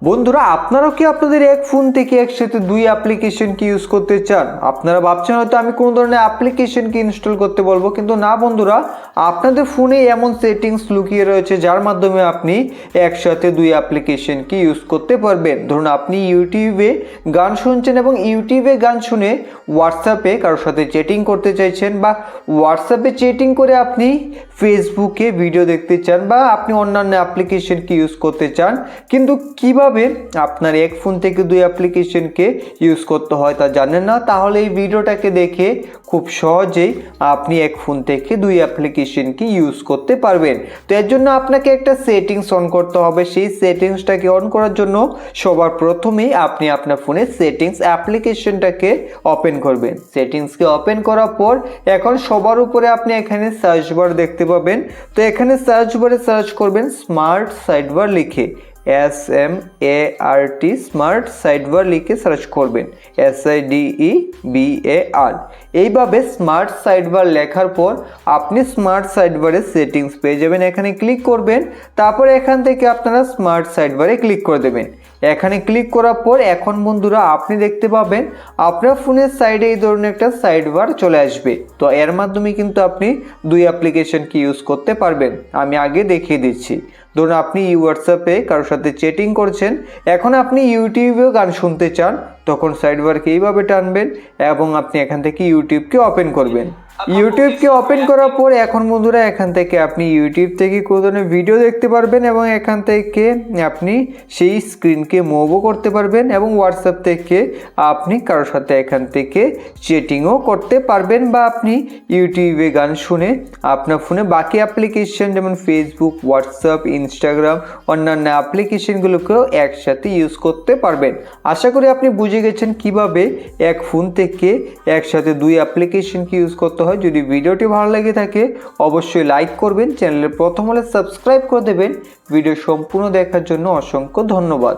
বন্ধুরা, আপনারাও কি আপনাদের এক ফোন থেকে একসাথে দুই অ্যাপ্লিকেশনকে ইউজ করতে চান? আপনারা ভাবছেন হয়তো আমি কোনো ধরনের অ্যাপ্লিকেশনকে ইনস্টল করতে বলবো, কিন্তু না বন্ধুরা, আপনাদের ফোনে এমন সেটিংস লুকিয়ে রয়েছে যার মাধ্যমে আপনি একসাথে দুই অ্যাপ্লিকেশনকে ইউজ করতে পারবেন। ধরুন আপনি ইউটিউবে গান শুনছেন এবং ইউটিউবে গান শুনে হোয়াটসঅ্যাপে কারোর সাথে চ্যাটিং করতে চাইছেন, বা হোয়াটসঅ্যাপে চ্যাটিং করে আপনি ফেসবুকে ভিডিও দেখতে চান, বা আপনি অন্যান্য অ্যাপ্লিকেশনকে ইউজ করতে চান, কিন্তু কিভাবে আপনার এক ফোন থেকে দুই অ্যাপ্লিকেশনকে ইউজ করতে হয় তা জানেন না, তাহলে এই ভিডিওটাকে দেখে খুব সহজেই আপনি এক ফোন থেকে দুই অ্যাপ্লিকেশনকে ইউজ করতে পারবেন। তো এর জন্য আপনাকে একটা সেটিংস অন করতে হবে। সেই সেটিংসটাকে অন করার জন্য সবার প্রথমেই আপনি আপনার ফোনের সেটিংস অ্যাপ্লিকেশনটাকে ওপেন করবেন। সেটিংসকে ওপেন করার পর এখন সবার উপরে আপনি এখানে সার্চ বার দেখতে পাবেন। তো এখানে সার্চ বারে সার্চ করবেন স্মার্ট সাইডবার লিখে, SMART স্মার্ট সাইডবার লিখে সার্চ করবেন, SIDEBAR। এইভাবে স্মার্ট সাইডবার লেখার পর আপনি স্মার্ট সাইডবারের সেটিংস পেয়ে যাবেন। এখানে ক্লিক করবেন, তারপর এখান থেকে আপনারা স্মার্ট সাইডবারে ক্লিক করে দেবেন। এখানে ক্লিক করার পর এখন বন্ধুরা আপনি দেখতে পাবেন আপনার ফোনের সাইডে এই ধরনের একটা সাইডবার চলে আসবে। তো এর মাধ্যমে কিন্তু আপনি দুই অ্যাপ্লিকেশনকে ইউজ করতে পারবেন। আমি আগে দেখিয়ে দিচ্ছি। ধরুন আপনি হোয়াটসঅ্যাপে কারোর সাথে চ্যাটিং করছেন, এখন আপনি ইউটিউবেও গান শুনতে চান, তখন সাইডবারকে এইভাবে টানবেন এবং আপনি এখান থেকে ইউটিউবকে ওপেন করবেন। ইউটিউবকে ওপেন করার পর এখন বন্ধুরা এখান থেকে আপনি ইউটিউব থেকে কোনো ধরনের ভিডিও দেখতে পারবেন এবং এখান থেকে আপনি সেই স্ক্রিনকে মুভও করতে পারবেন এবং হোয়াটসঅ্যাপ থেকে আপনি কারোর সাথে এখান থেকে চ্যাটিংও করতে পারবেন, বা আপনি ইউটিউবে গান শুনে আপনার ফোনে বাকি অ্যাপ্লিকেশন যেমন ফেসবুক, হোয়াটসঅ্যাপ, ইনস্টাগ্রাম, অন্যান্য অ্যাপ্লিকেশনগুলোকেও একসাথে ইউজ করতে পারবেন। আশা করি আপনি বুঝে গেছেন কিভাবে এক ফোন থেকে একসাথে দুই অ্যাপ্লিকেশনকে ইউজ করতে হয়। যদি ভিডিওটি ভালো লেগে থাকে অবশ্যই লাইক করবেন, চ্যানেলের প্রথম হলে সাবস্ক্রাইব করে দেবেন। ভিডিও সম্পূর্ণ দেখার জন্য অসংখ্য ধন্যবাদ।